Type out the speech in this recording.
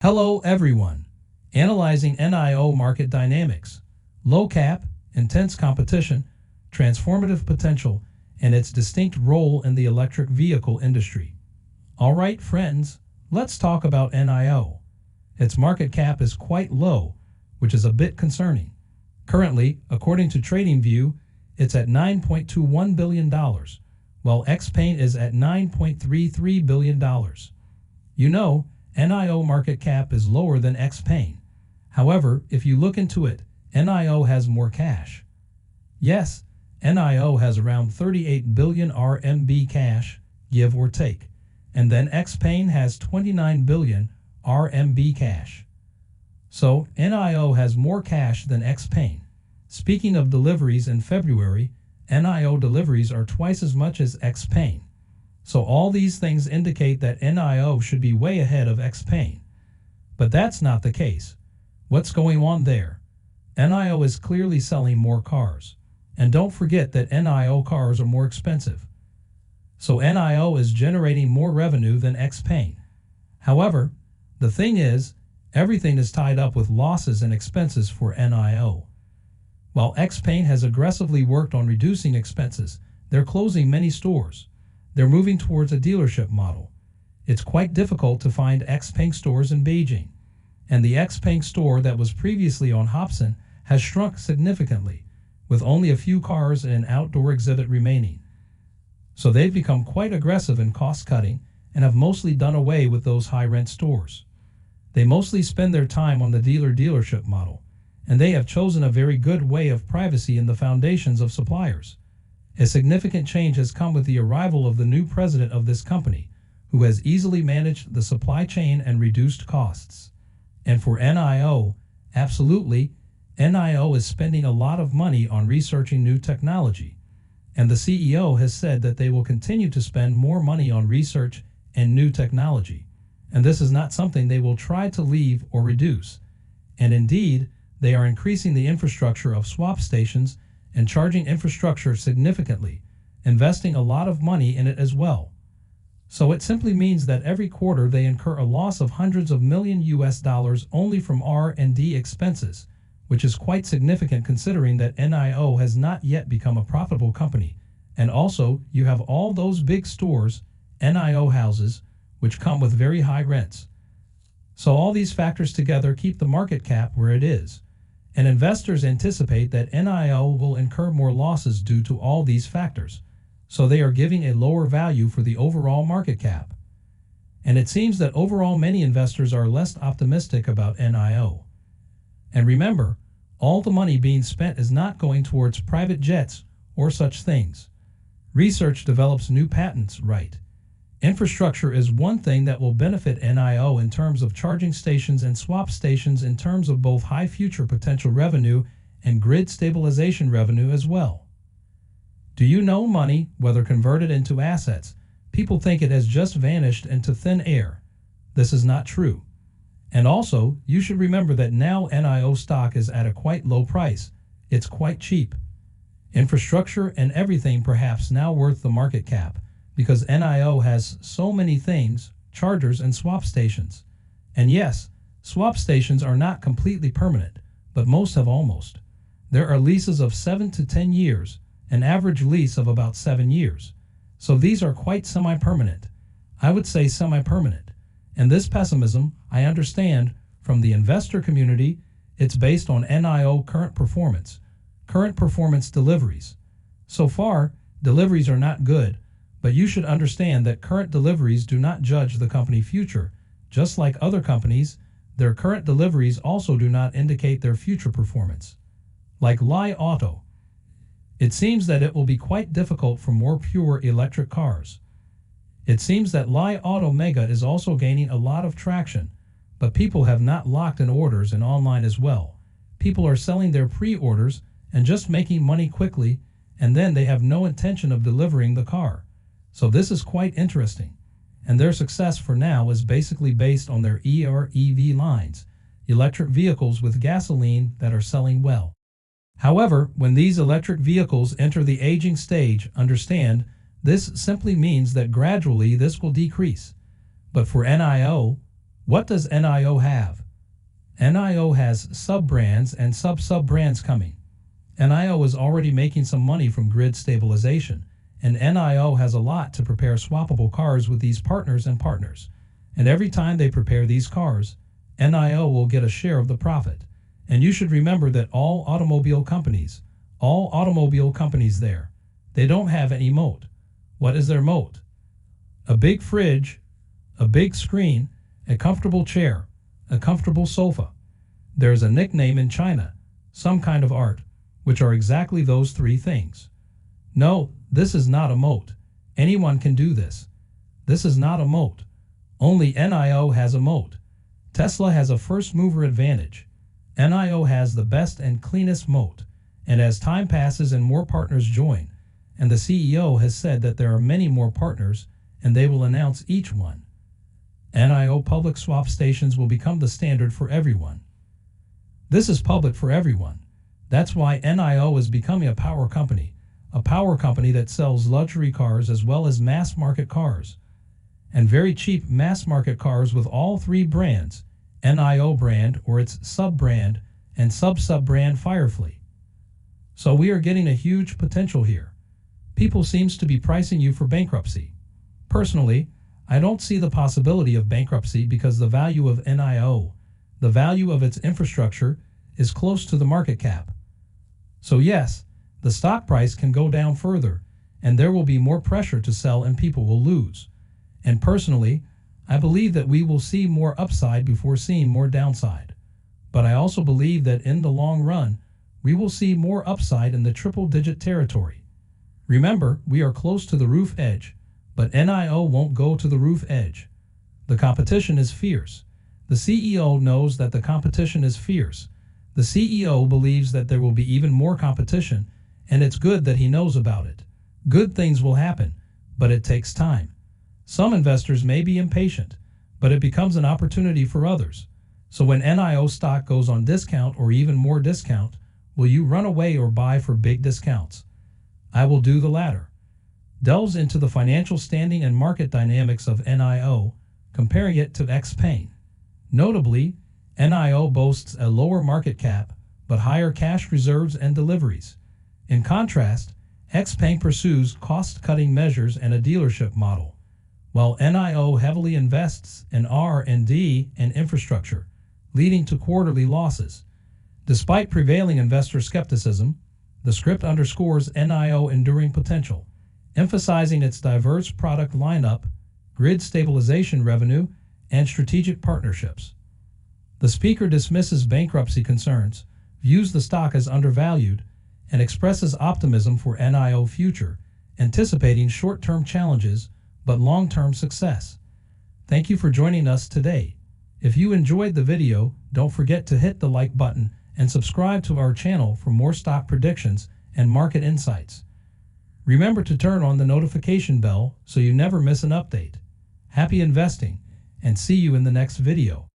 Hello everyone. Analyzing NIO market dynamics, low cap, intense competition, transformative potential, and its distinct role in the electric vehicle industry. Alright friends, let's talk about NIO. Its market cap is quite low, which is a bit concerning. Currently, according to TradingView, it's at $9.21 billion, while Xpeng is at $9.33 billion. You know, NIO market cap is lower than Xpeng. However, if you look into it, NIO has more cash. Yes, NIO has around 38 billion RMB cash, give or take, and then Xpeng has 29 billion RMB cash. So, NIO has more cash than Xpeng. Speaking of deliveries in February, NIO deliveries are twice as much as Xpeng. So all these things indicate that NIO should be way ahead of Xpeng. But that's not the case. What's going on there? NIO is clearly selling more cars. And don't forget that NIO cars are more expensive. So NIO is generating more revenue than Xpeng. However, the thing is, everything is tied up with losses and expenses for NIO. While Xpeng has aggressively worked on reducing expenses, they're closing many stores. They're moving towards a dealership model. It's quite difficult to find Xpeng stores in Beijing. And the Xpeng store that was previously on Hobson has shrunk significantly, with only a few cars and an outdoor exhibit remaining. So they've become quite aggressive in cost cutting and have mostly done away with those high-rent stores. They mostly spend their time on the dealership model, and they have chosen a very good way of privacy in the foundations of suppliers. A significant change has come with the arrival of the new president of this company, who has easily managed the supply chain and reduced costs. And for NIO, absolutely, NIO is spending a lot of money on researching new technology. And the CEO has said that they will continue to spend more money on research and new technology. And this is not something they will try to leave or reduce. And indeed, they are increasing the infrastructure of swap stations and charging infrastructure significantly, investing a lot of money in it as well. So it simply means that every quarter they incur a loss of hundreds of million US dollars only from R&D expenses, which is quite significant considering that NIO has not yet become a profitable company. And also, you have all those big stores, NIO houses, which come with very high rents. So all these factors together keep the market cap where it is. And investors anticipate that NIO will incur more losses due to all these factors, so they are giving a lower value for the overall market cap. And it seems that overall many investors are less optimistic about NIO. And remember, all the money being spent is not going towards private jets or such things. Research develops new patents, right? Infrastructure is one thing that will benefit NIO in terms of charging stations and swap stations in terms of both high future potential revenue and grid stabilization revenue as well. Do you know money, whether converted into assets, people think it has just vanished into thin air. This is not true. And also, you should remember that now NIO stock is at a quite low price. It's quite cheap. Infrastructure and everything perhaps now worth the market cap, because NIO has so many things, chargers and swap stations. And yes, swap stations are not completely permanent, but most have almost. There are leases of 7 to 10 years, an average lease of about 7 years. So these are quite semi-permanent. I would say semi-permanent. And this pessimism, I understand, from the investor community, it's based on NIO current performance deliveries. So far, deliveries are not good, but you should understand that current deliveries do not judge the company future. Just like other companies, their current deliveries also do not indicate their future performance. Like Li Auto. It seems that it will be quite difficult for more pure electric cars. It seems that Li Auto Mega is also gaining a lot of traction, but people have not locked in orders and online as well. People are selling their pre-orders and just making money quickly, and then they have no intention of delivering the car. So this is quite interesting. And their success for now is basically based on their EV lines, electric vehicles with gasoline that are selling well. However, when these electric vehicles enter the aging stage, understand, this simply means that gradually this will decrease. But for NIO, What does NIO have? NIO has sub-brands and sub-sub-brands coming. NIO is already making some money from grid stabilization, and NIO has a lot to prepare swappable cars with these partners and partners. And every time they prepare these cars, NIO will get a share of the profit. And you should remember that all automobile companies there, they don't have any moat. What is their moat? A big fridge, a big screen, a comfortable chair, a comfortable sofa. There's a nickname in China, some kind of art, which are exactly those three things. No, this is not a moat. Anyone can do this. This is not a moat. Only NIO has a moat. Tesla has a first mover advantage. NIO has the best and cleanest moat. And as time passes and more partners join, and the CEO has said that there are many more partners and they will announce each one, NIO public swap stations will become the standard for everyone. This is public for everyone. That's why NIO is becoming a power company that sells luxury cars as well as mass market cars, and very cheap mass market cars with all three brands, NIO brand or its sub-brand and sub-sub-brand Firefly. So we are getting a huge potential here. People seems to be pricing you for bankruptcy. Personally, I don't see the possibility of bankruptcy because the value of NIO, the value of its infrastructure, is close to the market cap. So yes, the stock price can go down further, and there will be more pressure to sell and people will lose. And personally, I believe that we will see more upside before seeing more downside. But I also believe that in the long run, we will see more upside in the triple-digit territory. Remember, we are close to the roof edge, but NIO won't go to the roof edge. The competition is fierce. The CEO knows that the competition is fierce. The CEO believes that there will be even more competition, and it's good that he knows about it. Good things will happen, but it takes time. Some investors may be impatient, but it becomes an opportunity for others. So when NIO stock goes on discount or even more discount, will you run away or buy for big discounts? I will do the latter. Delves into the financial standing and market dynamics of NIO, comparing it to Xpeng. Notably, NIO boasts a lower market cap, but higher cash reserves and deliveries. In contrast, Xpeng pursues cost-cutting measures and a dealership model, while NIO heavily invests in R&D and infrastructure, leading to quarterly losses. Despite prevailing investor skepticism, the script underscores NIO enduring potential, emphasizing its diverse product lineup, grid stabilization revenue, and strategic partnerships. The speaker dismisses bankruptcy concerns, views the stock as undervalued, and expresses optimism for NIO future, anticipating short-term challenges but long-term success. Thank you for joining us today. If you enjoyed the video, don't forget to hit the like button and subscribe to our channel for more stock predictions and market insights. Remember to turn on the notification bell so you never miss an update. Happy investing, and see you in the next video.